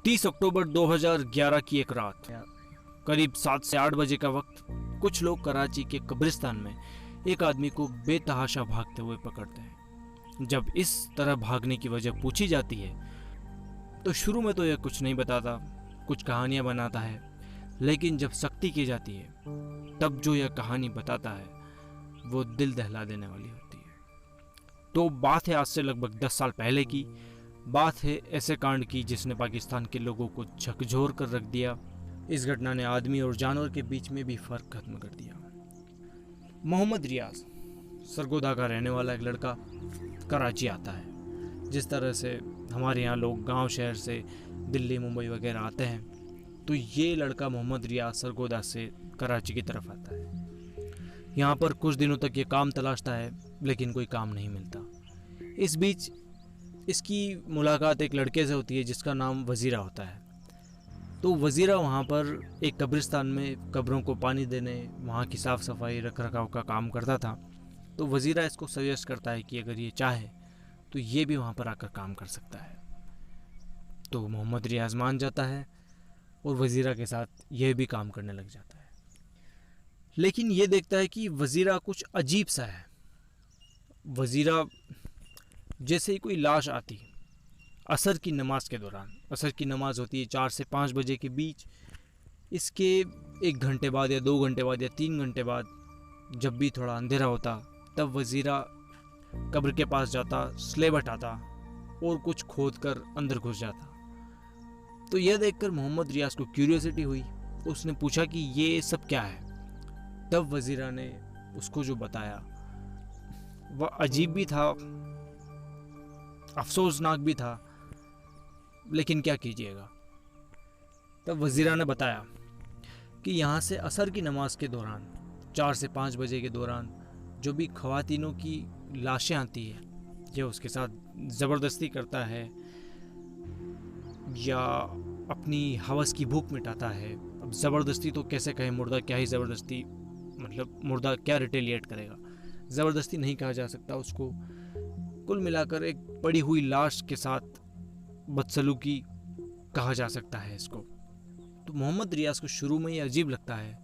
30 अक्टूबर 2011 की एक रात, करीब 7 से 8 बजे का वक्त, कुछ लोग कराची के कब्रिस्तान में एक आदमी को बेतहाशा भागते हुए पकड़ते हैं। जब इस तरह भागने की वजह पूछी जाती है तो शुरू में तो यह कुछ नहीं बताता, कुछ कहानियां बनाता है, लेकिन जब सख्ती की जाती है तब जो यह कहानी बताता है वो दिल दहला देने वाली होती है। तो बात है आज से लगभग 10 साल पहले की। बात है ऐसे कांड की जिसने पाकिस्तान के लोगों को झकझोर कर रख दिया। इस घटना ने आदमी और जानवर के बीच में भी फर्क खत्म कर दिया। मोहम्मद रियाज सरगोदा का रहने वाला एक लड़का कराची आता है। जिस तरह से हमारे यहाँ लोग गांव शहर से दिल्ली मुंबई वगैरह आते हैं, तो ये लड़का मोहम्मद रियाज सरगोदा से कराची की तरफ आता है। यहाँ पर कुछ दिनों तक ये काम तलाशता है, लेकिन कोई काम नहीं मिलता। इस बीच इसकी मुलाकात एक लड़के से होती है जिसका नाम वजीरा होता है। तो वजीरा वहाँ पर एक कब्रिस्तान में कब्रों को पानी देने, वहाँ की साफ़ सफाई रख रखाव का काम करता था। तो वजीरा इसको सजेस्ट करता है कि अगर ये चाहे तो ये भी वहाँ पर आकर काम कर सकता है। तो मोहम्मद रियाज मान जाता है और वजीरा के साथ यह भी काम करने लग जाता है। लेकिन ये देखता है कि वजीरा कुछ अजीब सा है। वजीरा जैसे ही कोई लाश आती, असर की नमाज के दौरान, असर की नमाज होती है 4 से 5 बजे के बीच, इसके 1 घंटे बाद या 2 घंटे बाद या 3 घंटे बाद, जब भी थोड़ा अंधेरा होता, तब वजीरा कब्र के पास जाता, स्लेब हटाता और कुछ खोद कर अंदर घुस जाता। तो यह देखकर मोहम्मद रियाज को क्यूरियोसिटी हुई। उसने पूछा कि ये सब क्या है। तब वजीरा ने उसको जो बताया वह अजीब भी था, अफसोसनाक भी था, लेकिन क्या कीजिएगा। तब वजीरा ने बताया कि यहाँ से असर की नमाज के दौरान 4 से 5 बजे के दौरान जो भी ख़वातीनों की लाशें आती है, ये उसके साथ ज़बरदस्ती करता है या अपनी हवस की भूख मिटाता है। अब ज़बरदस्ती तो कैसे कहें, मुर्दा क्या ही ज़बरदस्ती, मतलब मुर्दा क्या रिटेलिएट करेगा, ज़बरदस्ती नहीं कहा जा सकता उसको। कुल मिलाकर एक पड़ी हुई लाश के साथ बदसलूकी कहा जा सकता है इसको। तो मोहम्मद रियाज को शुरू में ये अजीब लगता है,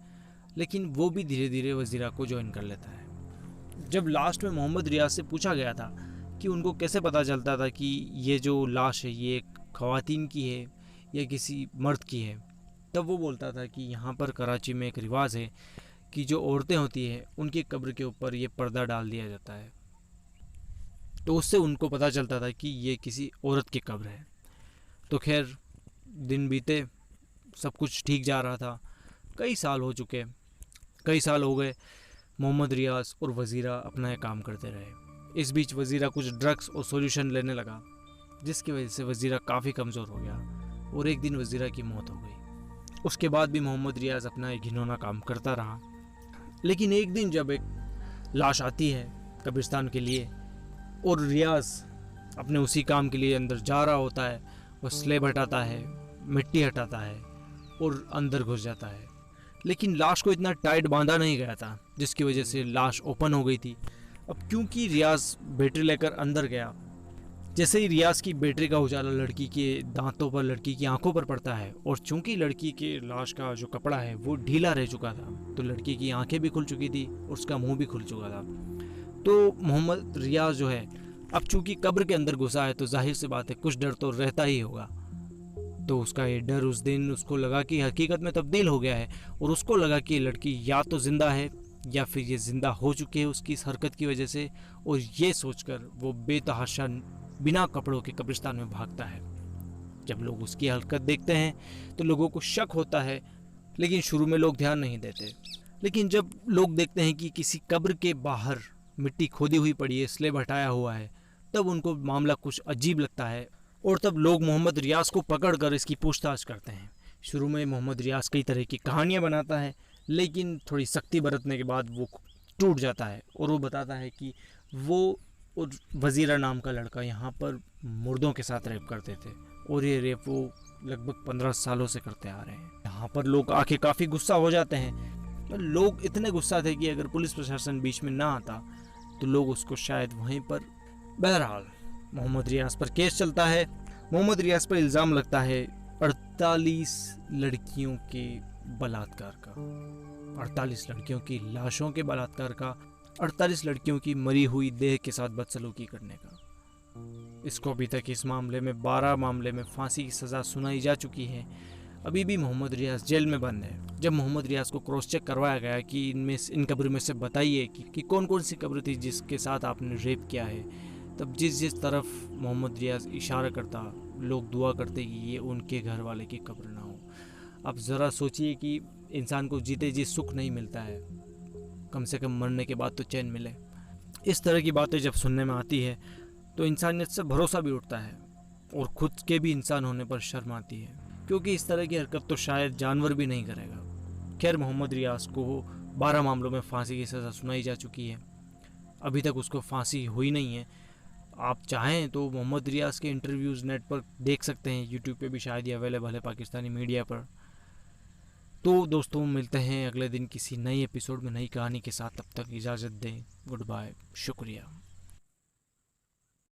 लेकिन वो भी धीरे धीरे वजीरा को ज्वाइन कर लेता है। जब लास्ट में मोहम्मद रियाज से पूछा गया था कि उनको कैसे पता चलता था कि ये जो लाश है ये एक ख़वातीन की है या किसी मर्द की है, तब वो बोलता था कि यहाँ पर कराची में एक रिवाज है कि जो औरतें होती हैं उनकी कब्र के ऊपर ये पर्दा डाल दिया जाता है। तो उससे उनको पता चलता था कि ये किसी औरत की कब्र है। तो खैर दिन बीते, सब कुछ ठीक जा रहा था। कई साल हो चुके, कई साल हो गए। मोहम्मद रियाज और वजीरा अपना ये काम करते रहे। इस बीच वजीरा कुछ ड्रग्स और सॉल्यूशन लेने लगा, जिसकी वजह से वजीरा काफ़ी कमज़ोर हो गया और एक दिन वजीरा की मौत हो गई। उसके बाद भी मोहम्मद रियाज अपना एक घिनौना काम करता रहा। लेकिन एक दिन जब एक लाश आती है कब्रिस्तान के लिए और रियाज अपने उसी काम के लिए अंदर जा रहा होता है, वो स्लेब हटाता है, मिट्टी हटाता है और अंदर घुस जाता है। लेकिन लाश को इतना टाइट बांधा नहीं गया था, जिसकी वजह से लाश ओपन हो गई थी। अब क्योंकि रियाज बैटरी लेकर अंदर गया, जैसे ही रियाज की बैटरी का उजाला लड़की के दांतों पर, लड़की की आंखों पर पड़ता है, और चूंकि लड़की के लाश का जो कपड़ा है वो ढीला रह चुका था, तो लड़की की आंखें भी खुल चुकी थी और उसका मुंह भी खुल चुका था। तो मोहम्मद रियाज जो है, अब चूंकि कब्र के अंदर घुसा है तो जाहिर सी बात है कुछ डर तो रहता ही होगा। तो उसका ये डर उस दिन उसको लगा कि हकीकत में तब्दील हो गया है, और उसको लगा कि लड़की या तो ज़िंदा है या फिर ये ज़िंदा हो चुकी है उसकी इस हरकत की वजह से। और ये सोचकर वो बेतहाशा बिना कपड़ों के कब्रिस्तान में भागता है। जब लोग उसकी हरकत देखते हैं तो लोगों को शक होता है, लेकिन शुरू में लोग ध्यान नहीं देते। लेकिन जब लोग देखते हैं कि किसी कब्र के बाहर मिट्टी खोदी हुई पड़ी है, स्लेब हटाया हुआ है, तब उनको मामला कुछ अजीब लगता है और तब लोग मोहम्मद रियाज को पकड़कर इसकी पूछताछ करते हैं। शुरू में मोहम्मद रियाज कई तरह की कहानियां बनाता है, लेकिन थोड़ी सख्ती बरतने के बाद वो टूट जाता है और वो बताता है कि वो और वजीरा नाम का लड़का यहाँ पर मुर्दों के साथ रेप करते थे, और ये रेप वो लगभग 15 सालों से करते आ रहे हैं। यहाँ पर लोग आके काफ़ी गुस्सा हो जाते हैं। लोग इतने गुस्सा थे कि अगर पुलिस प्रशासन बीच में ना आता तो लोग उसको शायद वहीं पर। बहरहाल मोहम्मद रियाज पर केस चलता है। मोहम्मद रियाज पर इल्ज़ाम लगता है 48 लड़कियों के बलात्कार का, 48 लड़कियों की लाशों के बलात्कार का, 48 लड़कियों की मरी हुई देह के साथ बदसलूकी करने का। इसको अभी तक इस मामले में 12 मामले में फांसी की सज़ा सुनाई जा चुकी है। अभी भी मोहम्मद रियाज जेल में बंद है। जब मोहम्मद रियाज को क्रॉस चेक करवाया गया कि इन कब्र में से बताइए कि कौन कौन सी कब्र थी जिसके साथ आपने रेप किया है, तब जिस तरफ मोहम्मद रियाज इशारा करता, लोग दुआ करते कि ये उनके घर वाले की कब्र ना हो। अब ज़रा सोचिए कि इंसान को जीते जी सुख नहीं मिलता है, कम से कम मरने के बाद तो चैन मिले। इस तरह की बातें जब सुनने में आती है तो इंसानियत से भरोसा भी उठता है और खुद के भी इंसान होने पर शर्म आती है, क्योंकि इस तरह की हरकत तो शायद जानवर भी नहीं करेगा। खैर, मोहम्मद रियाज को 12 मामलों में फांसी की सज़ा सुनाई जा चुकी है, अभी तक उसको फांसी हुई नहीं है। आप चाहें तो मोहम्मद रियाज के इंटरव्यूज़ नेट पर देख सकते हैं, यूट्यूब पे भी शायद ये अवेलेबल है पाकिस्तानी मीडिया पर। तो दोस्तों, मिलते हैं अगले दिन किसी नई एपिसोड में नई कहानी के साथ। तब तक इजाज़त दें। गुड बाय, शुक्रिया।